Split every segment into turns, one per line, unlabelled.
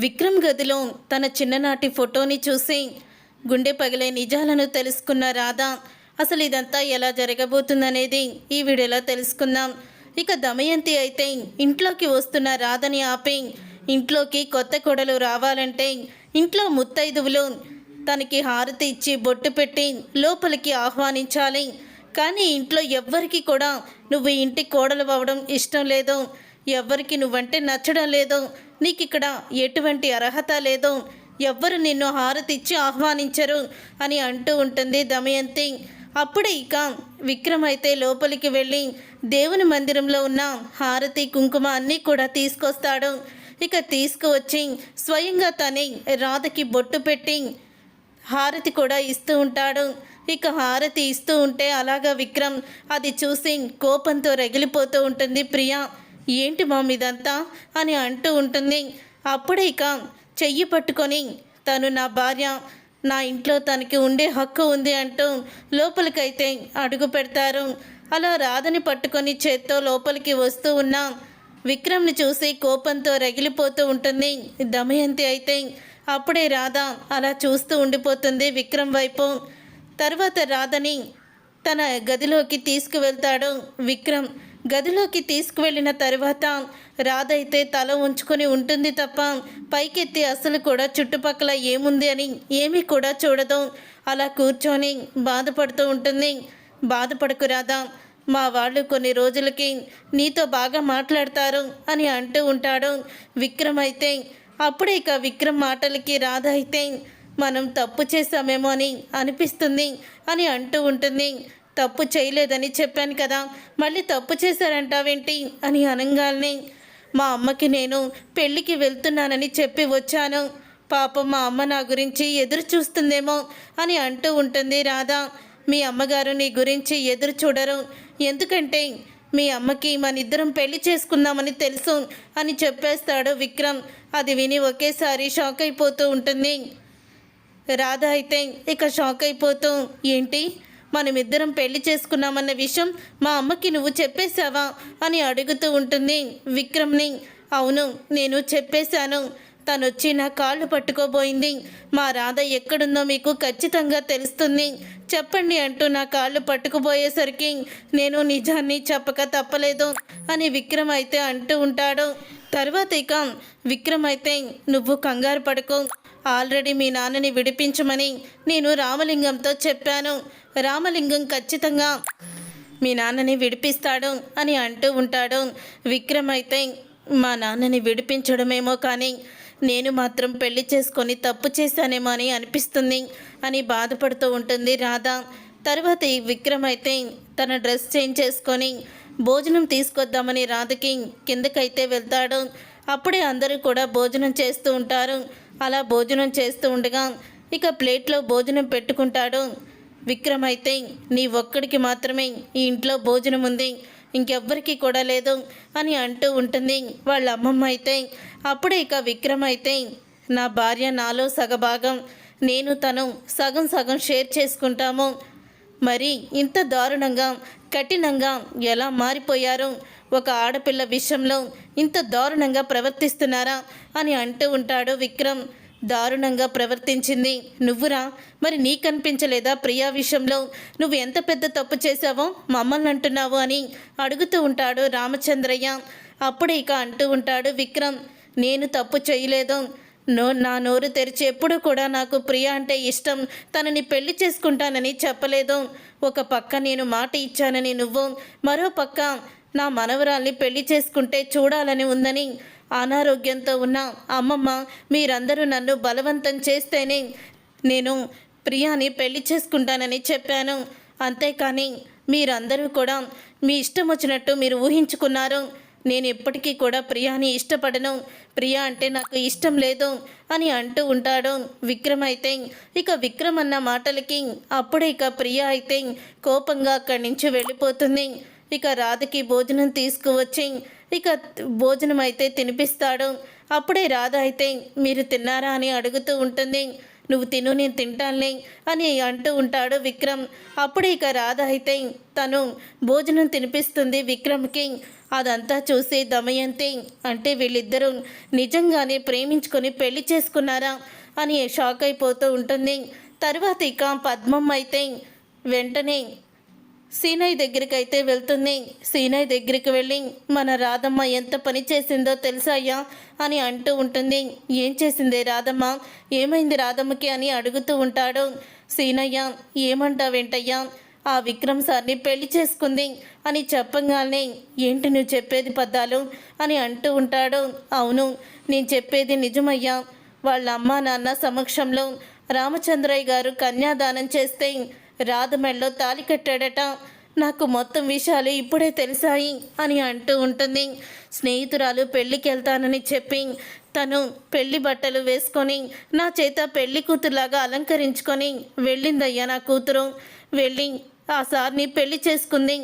విక్రమ్ గదిలో తన చిన్ననాటి ఫోటోని చూసి గుండె పగిలే నిజాలను తెలుసుకున్న రాధ అసలు ఇదంతా ఎలా జరగబోతుందనేది ఈ వీడియోలో తెలుసుకుందాం. ఇక దమయంతి అయితే ఇంట్లోకి వస్తున్న రాధని ఆపి ఇంట్లోకి కొత్త కొడలు రావాలంటే ఇంట్లో ముత్తైదువులు తనకి హారతి ఇచ్చి బొట్టు పెట్టి లోపలికి ఆహ్వానించాలి. కానీ ఇంట్లో ఎవ్వరికి కూడా నువ్వు ఇంటి కోడలు అవ్వడం ఇష్టం లేదు, ఎవ్వరికి నువ్వంటే నచ్చడం లేదు, నీకు ఇక్కడ ఎటువంటి అర్హత లేదు, ఎవ్వరు నిన్ను హారతి ఇచ్చి ఆహ్వానించరు అని అంటూ ఉంటుంది దమయంతి. అప్పుడే ఇక విక్రమ్ అయితే లోపలికి వెళ్ళి దేవుని మందిరంలో ఉన్న హారతి కుంకుమ అన్నీ కూడా తీసుకొస్తాడు. ఇక తీసుకువచ్చి స్వయంగా తనే రాధకి బొట్టు పెట్టి హారతి కూడా ఇస్తూ ఉంటాడు. ఇక హారతి ఇస్తూ ఉంటే అలాగా విక్రమ్ అది చూసి కోపంతో రగిలిపోతూ ఉంటుంది ప్రియా. ఏంటి మామ్ ఇదంతా అని అంటూ ఉంటుంది. అప్పుడే ఇక చెయ్యి పట్టుకొని తను నా భార్య, నా ఇంట్లో తనకి ఉండే హక్కు ఉంది అంటూ లోపలికైతే అడుగు పెడతారు. అలా రాధని పట్టుకొని చేత్తో లోపలికి వస్తూ ఉన్న విక్రమ్ని చూసి కోపంతో రగిలిపోతూ ఉంటుంది దమయంతి. అయితే అప్పుడే రాధ అలా చూస్తూ ఉండిపోతుంది విక్రమ్ వైపు. తర్వాత రాధని తన గదిలోకి తీసుకువెళ్తాడు విక్రమ్. గదిలోకి తీసుకువెళ్ళిన తర్వాత రాధ అయితే తల ఉంచుకొని ఉంటుంది తప్ప పైకెత్తి అసలు కూడా చుట్టుపక్కల ఏముంది అని ఏమీ కూడా చూడదు. అలా కూర్చొని బాధపడుతూ ఉంటుంది. బాధపడకు రాధ, మా వాళ్ళు కొన్ని రోజులకి నీతో బాగా మాట్లాడతారు అని అంటూ ఉంటాడు విక్రమ్. అయితే అప్పుడే ఇక విక్రమ్ మాటలకి రాధ అయితే మనం తప్పు చేశామేమో అని అనిపిస్తుంది అని అంటూ ఉంటుంది. తప్పు చేయలేదని చెప్పాను కదా, మళ్ళీ తప్పు చేశారంటావేంటి అని అనగానే మా అమ్మకి నేను పెళ్ళికి వెళ్తున్నానని చెప్పి వచ్చాను, పాపం మా అమ్మ నా గురించి ఎదురు చూస్తుందేమో అని అంటూ ఉంటుంది రాధ. మీ అమ్మగారు నీ గురించి ఎదురు చూడరు, ఎందుకంటే మీ అమ్మకి మనిద్దరం పెళ్లి చేసుకుందామని తెలుసు అని చెప్పేస్తాడు విక్రమ్. అది విని ఒకేసారి షాక్ అయిపోతూ ఉంటుంది రాధ. అయితే ఇక షాక్ అయిపోతూ ఏంటి మనమిద్దరం పెళ్లి చేసుకున్నామన్న విషయం మా అమ్మకి నువ్వు చెప్పేశావా అని అడుగుతూ ఉంటుంది విక్రమ్ని. అవును, నేను చెప్పేశాను. తనొచ్చి నా కాళ్ళు పట్టుకోబోయింది. మా రాధ ఎక్కడుందో మీకు ఖచ్చితంగా తెలుస్తుంది, చెప్పండి అంటూ నా కాళ్ళు పట్టుకుపోయేసరికి నేను నిజాన్ని చెప్పక తప్పలేదు అని విక్రమ్ అయితే అంటూ ఉంటాడు. తర్వాత ఇక విక్రమ్ అయితే నువ్వు కంగారు పడుకో, ఆల్రెడీ మీ నాన్నని విడిపించమని నేను రామలింగంతో చెప్పాను, రామలింగం ఖచ్చితంగా మీ నాన్నని విడిపిస్తాడు అని అంటూ ఉంటాడు విక్రమ్. అయితే మా నాన్నని విడిపించడమేమో కానీ నేను మాత్రం పెళ్లి చేసుకొని తప్పు చేశానేమో అని అనిపిస్తుంది అని బాధపడుతూ ఉంటుంది రాధ. తర్వాత ఈ విక్రమ్ అయితే తన డ్రెస్ చేంజ్ చేసుకొని భోజనం తీసుకొద్దామని రాధకి కిందకైతే వెళ్తాడు. అప్పుడే అందరూ కూడా భోజనం చేస్తూ ఉంటారు. అలా భోజనం చేస్తూ ఉండగా ఇక ప్లేట్లో భోజనం పెట్టుకుంటాడు విక్రమ్. అయితే నీ ఒక్కడికి మాత్రమే ఈ ఇంట్లో భోజనం ఉంది, ఇంకెవ్వరికి కూడా లేదు అని అంటూ ఉంటుంది వాళ్ళ అమ్మమ్మ. అయితే అప్పుడే ఇక విక్రమ్ అయితే నా భార్య నాలో సగభాగం, నేను తను సగం సగం షేర్ చేసుకుంటాము, మరి ఇంత దారుణంగా కఠినంగా ఎలా మారిపోయారు, ఒక ఆడపిల్ల విషయంలో ఇంత దారుణంగా ప్రవర్తిస్తున్నారా అని అంటూ ఉంటాడు విక్రమ్. దారుణంగా ప్రవర్తించింది నువ్వురా, మరి నీకనిపించలేదా ప్రియా విషయంలో నువ్వు ఎంత పెద్ద తప్పు చేశావో మమ్మల్ని అంటున్నావు అని అడుగుతూ ఉంటాడు రామచంద్రయ్య. అప్పుడే ఇక అంటూ ఉంటాడు విక్రమ్, నేను తప్పు చేయలేదు, నా నోరు తెరిచి ఎప్పుడు కూడా నాకు ప్రియ అంటే ఇష్టం, తనని పెళ్లి చేసుకుంటానని చెప్పలేదు. ఒక పక్క నేను మాట ఇచ్చానని నువ్వు, మరో పక్క నా మనవరాల్ని పెళ్లి చేసుకుంటే చూడాలని ఉందని అనారోగ్యంతో ఉన్న అమ్మమ్మ మీరందరూ నన్ను బలవంతం చేస్తేనే నేను ప్రియాని పెళ్లి చేసుకుంటానని చెప్పాను. అంతేకాని మీరందరూ కూడా మీ ఇష్టం వచ్చినట్టు మీరు ఊహించుకున్నారు. నేను ఎప్పటికీ కూడా ప్రియాని ఇష్టపడను, ప్రియా అంటే నాకు ఇష్టం లేదు అని అంటూ ఉంటాడు విక్రమ్. అయితే ఇక విక్రమ్ అన్న మాటలకి అప్పుడే ఇక ప్రియా అయితే కోపంగా అక్కడి నుంచి వెళ్ళిపోతుంది. ఇక రాధకి భోజనం తీసుకువచ్చి ఇక భోజనం అయితే తినిపిస్తాడు. అప్పుడే రాధ అయితే మీరు తిన్నారా అని అడుగుతూ ఉంటుంది. నువ్వు తిను, నేను తింటానులే అని అంటూ ఉంటాడు విక్రమ్. అప్పుడు ఇక రాధ అయితే తను భోజనం తినిపిస్తుంది విక్రమ్కి. అదంతా చూసి దమయంతి, అంటే వీళ్ళిద్దరూ నిజంగానే ప్రేమించుకొని పెళ్లి చేసుకున్నారా అని షాక్ అయిపోతూ ఉంటుంది. తర్వాత ఇక పద్మం అయితే వెంటనే సీనయ్య దగ్గరికి అయితే వెళ్తుంది. సీనయ్య దగ్గరికి వెళ్ళి మన రాధమ్మ ఎంత పని చేసిందో తెలుసాయ్యా అని అంటూ ఉంటుంది. ఏం చేసిందే రాధమ్మ, ఏమైంది రాధమ్మకి అని అడుగుతూ ఉంటాడు. సీనయ్య, ఏమంటావేంటయ్యా, ఆ విక్రమ్ సార్ని పెళ్లి చేసుకుంది అని చెప్పగానే ఏంటి నువ్వు చెప్పేది పద్దాలు అని అంటూ ఉంటాడు. అవును, నేను చెప్పేది నిజమయ్యా. వాళ్ళ అమ్మా నాన్న సమక్షంలో రామచంద్రయ్య గారు కన్యాదానం చేస్తే రాధ మెడలో తాళి కట్టాడట. నాకు మొత్తం విషయాలు ఇప్పుడే తెలిసాయి అని అంటూ ఉంటుంది. స్నేహితురాలు పెళ్ళికి వెళ్తానని చెప్పి తను పెళ్లి బట్టలు వేసుకొని నా చేత పెళ్లి కూతురులాగా అలంకరించుకొని వెళ్ళిందయ్యా నా కూతురు. వెళ్ళి ఆ సార్ని పెళ్లి చేసుకుంది.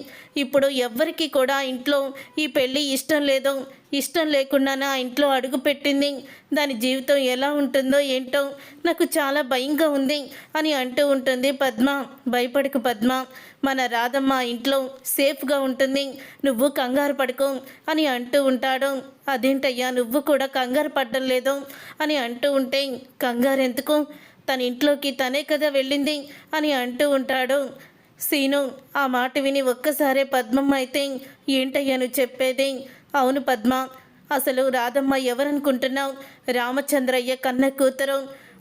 ఇప్పుడు ఎవ్వరికి కూడా ఇంట్లో ఈ పెళ్ళి ఇష్టం లేదు. ఇష్టం లేకుండానే ఆ ఇంట్లో అడుగు పెట్టింది. దాని జీవితం ఎలా ఉంటుందో ఏంటో నాకు చాలా భయంగా ఉంది అని అంటూ ఉంటుంది పద్మ. భయపడకు పద్మ, మన రాధమ్మ ఇంట్లో సేఫ్గా ఉంటుంది, నువ్వు కంగారు పడుకో అని అంటూ ఉంటాడు. అదేంటయ్యా నువ్వు కూడా కంగారు పడడం లేదు అని అంటూ ఉంటే, కంగారు ఎందుకు, తన ఇంట్లోకి తనే కదా వెళ్ళింది అని అంటూ ఉంటాడు సీను. ఆ మాట విని ఒక్కసారే పద్మమ్మ అయితే ఏంటయ్యా నువ్వు చెప్పేది? అవును పద్మ, అసలు రాధమ్మ ఎవరనుకుంటున్నావు? రామచంద్రయ్య కన్న కూతురు,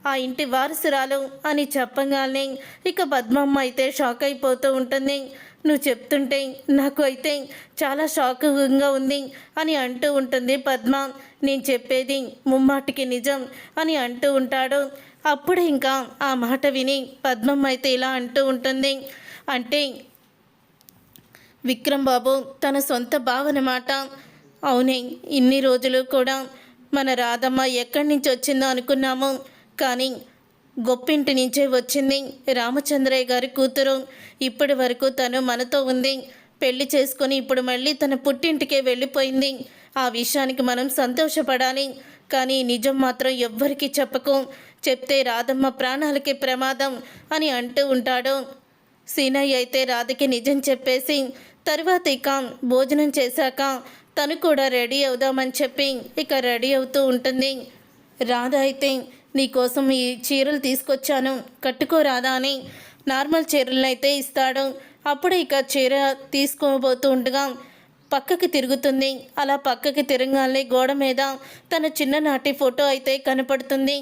ఆ ఇంటి వారసురాలు అని చెప్పగానే ఇక పద్మమ్మ అయితే షాక్ అయిపోతూ ఉంటుంది. నువ్వు చెప్తుంటే నాకు అయితే చాలా షాకింగ్గా ఉంది అని అంటూ ఉంటుంది పద్మ. నేను చెప్పేది ముమ్మాటికి నిజం అని అంటూ ఉంటాడు. అప్పుడు ఇంకా ఆ మాట విని పద్మమ్మ అయితే ఇలా అంటూ ఉంటుంది, అంటే విక్రమ్ బాబు తన సొంత భావనమాట. అవునే, ఇన్ని రోజులు కూడా మన రాధమ్మ ఎక్కడి నుంచి వచ్చిందో అనుకున్నాము, కానీ గొప్పింటి నుంచే వచ్చింది. రామచంద్రయ్య గారి కూతురు. ఇప్పటి వరకు తను మనతో ఉంది. పెళ్లి చేసుకొని ఇప్పుడు మళ్ళీ తన పుట్టింటికే వెళ్ళిపోయింది. ఆ విషయానికి మనం సంతోషపడాలి, కానీ నిజం మాత్రం ఎవ్వరికీ చెప్పకు. చెప్తే రాధమ్మ ప్రాణాలకి ప్రమాదం అని అంటూ ఉంటాడు. సీనయ్య అయితే రాధకి నిజం చెప్పేసి తర్వాత ఇక భోజనం చేశాక తను కూడా రెడీ అవుదామని చెప్పి ఇక రెడీ అవుతూ ఉంటుంది. రాధ అయితే నీకోసం ఈ చీరలు తీసుకొచ్చాను, కట్టుకో రాధా అని నార్మల్ చీరలను అయితే ఇస్తాడు. అప్పుడు ఇక చీర తీసుకోబోతూ ఉండగా పక్కకి తిరుగుతుంది. అలా పక్కకి తిరగానే గోడ మీద తన చిన్ననాటి ఫోటో అయితే కనపడుతుంది.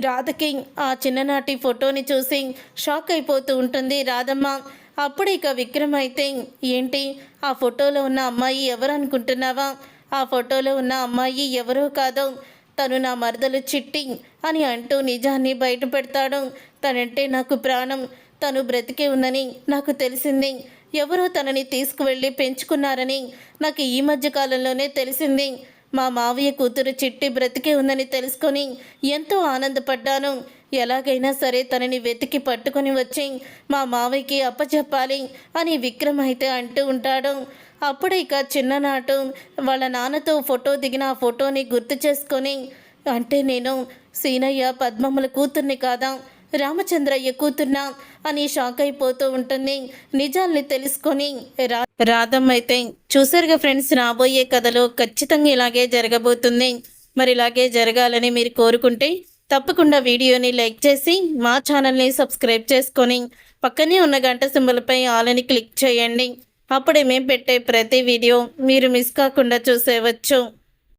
రాధకి ఆ చిన్ననాటి ఫోటోని చూసి షాక్ అయిపోతూ ఉంటుంది రాధమ్మ. అప్పుడు ఇక విక్రమ్ అయితే ఏంటి, ఆ ఫోటోలో ఉన్న అమ్మాయి ఎవరు అనుకుంటున్నావా? ఆ ఫోటోలో ఉన్న అమ్మాయి ఎవరో కాదో, తను నా మరదలు చిట్టి అని అంటూ నిజాన్ని బయట పెడతాడు. తనంటే నాకు ప్రాణం, తను బ్రతికే ఉందని నాకు తెలిసింది. ఎవరో తనని తీసుకువెళ్ళి పెంచుకున్నారని నాకు ఈ మధ్య కాలంలోనే తెలిసింది. మా మావయ్య కూతురు చిట్టి బ్రతికే ఉందని తెలుసుకొని ఎంతో ఆనందపడ్డాను. ఎలాగైనా సరే తనని వెతికి పట్టుకొని వచ్చి మా మావయ్యకి అప్పచెప్పాలి అని విక్రమ్ అయితే అంటూ ఉంటాడు. అప్పుడు ఇక చిన్ననాటు వాళ్ళ నాన్నతో ఫోటో దిగిన ఆ ఫోటోని గుర్తు చేసుకొని, అంటే నేను సీనయ్య పద్మమ్మల కూతుర్ని కాదా, రామచంద్రయ్య కూతుర్నా అని షాక్ అయిపోతూ ఉంటుంది. నిజాల్ని తెలుసుకొని రాధమ్మ అయితే చూసారుగా ఫ్రెండ్స్, రాబోయే కథలో ఖచ్చితంగా ఇలాగే జరగబోతుంది. మరి ఇలాగే జరగాలని మీరు కోరుకుంటే తప్పకుండా వీడియోని లైక్ చేసి మా ఛానల్ని సబ్స్క్రైబ్ చేసుకొని పక్కనే ఉన్న గంట సింబల్పై ఆల్ అని క్లిక్ చేయండి. అప్పుడే మేము పెట్టే ప్రతి వీడియో మీరు మిస్ కాకుండా చూసేవచ్చు.